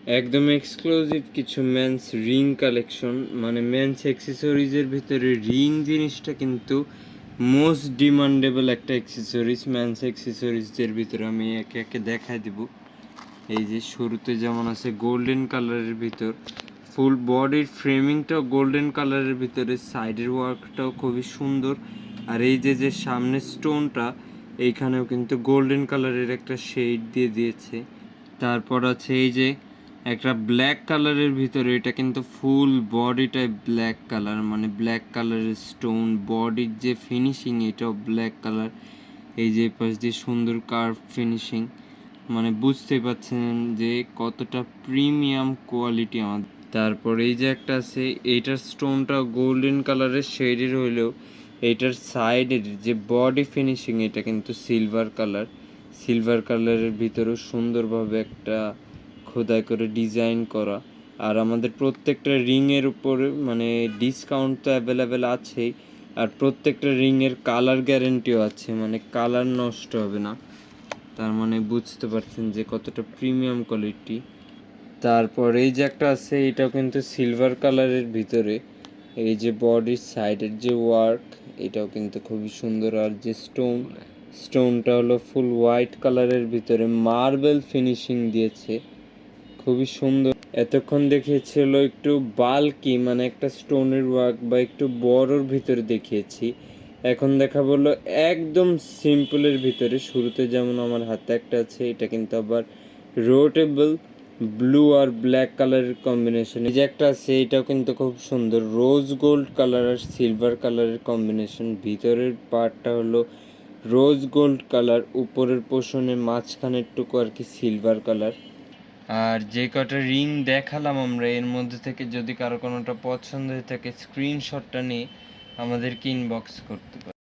একদম এক্সক্লুসিভ কিছু men's ring collection, মানে মেন্স অ্যাক্সেসরিজের ভিতরে রিং জিনিসটা কিন্তু মোস্ট ডিমান্ডেবল একটা অ্যাক্সেসরিজ। মেন্স অ্যাক্সেসরিজের ভিতরে আমি একে একে দেখাই দেব। এই যে শুরুতে যেমন আছে গোল্ডেন কালারের ভিতর, ফুল বডির ফ্রেমিংটাও গোল্ডেন কালারের ভিতরে, সাইডের ওয়ার্কটাও খুবই সুন্দর। আর এই যে সামনের স্টোনটা, এইখানেও কিন্তু গোল্ডেন কালারের একটা শেড দিয়ে দিয়েছে। তারপর আছে এই যে একটা ব্ল্যাক কালারের ভিতরে, এটা কিন্তু ফুল বডিটাই ব্ল্যাক কালার, মানে ব্ল্যাক কালারের স্টোন, বডির যে ফিনিশিং এটাও ব্ল্যাক কালার। এই যে পাশ দিয়ে সুন্দর কার্ভ ফিনিশিং, মানে বুঝতে পারছেন যে কতটা প্রিমিয়াম কোয়ালিটি আমাদের। তারপর এই যে একটা আছে, এইটার স্টোনটা গোল্ডেন কালারের শেডের হইলেও এইটার সাইডের যে বডি ফিনিশিং এটা কিন্তু সিলভার কালারের ভিতরেও সুন্দরভাবে একটা খোদাই করে ডিজাইন করা। আর আমাদের প্রত্যেকটা রিংয়ের উপরে মানে ডিসকাউন্ট তো অ্যাভেলেবেল আছেই, আর প্রত্যেকটা রিংয়ের কালার গ্যারেন্টিও আছে, মানে কালার নষ্ট হবে না। তার মানে বুঝতে পারছেন যে কতটা প্রিমিয়াম কোয়ালিটি। তারপর এই যে একটা আছে, এটাও কিন্তু সিলভার কালারের ভিতরে, এই যে বডির সাইডের যে ওয়ার্ক এটাও কিন্তু খুবই সুন্দর। আর যে স্টোনটা হলো ফুল হোয়াইট কালারের ভিতরে মার্বেল ফিনিশিং দিয়েছে, খুবই সুন্দর। এতক্ষণ দেখিয়েছিল একটু বাল্কি, মানে একটা স্টোনের ওয়ার্ক বা একটু বড়োর ভিতরে দেখিয়েছি। এখন দেখা বললো একদম সিম্পলের ভিতরে। শুরুতে যেমন আমার হাতে একটা আছে, এটা কিন্তু আবার রোটেবল, ব্লু আর ব্ল্যাক কালারের কম্বিনেশন। এই যে একটা আছে, এটাও কিন্তু খুব সুন্দর, রোজ গোল্ড কালার আর সিলভার কালারের কম্বিনেশন। ভিতরের পার্টটা হলো রোজ গোল্ড কালার, উপরের পোর্শনে মাঝখানের টুকু আর কি সিলভার কালার। আর যে কটা রিং দেখালাম আমরা, এর মধ্যে থেকে যদি কারো কোনোটা পছন্দ হয়ে থাকে স্ক্রিনশটটা নিয়ে আমাদেরকে ইনবক্স করতে পারে।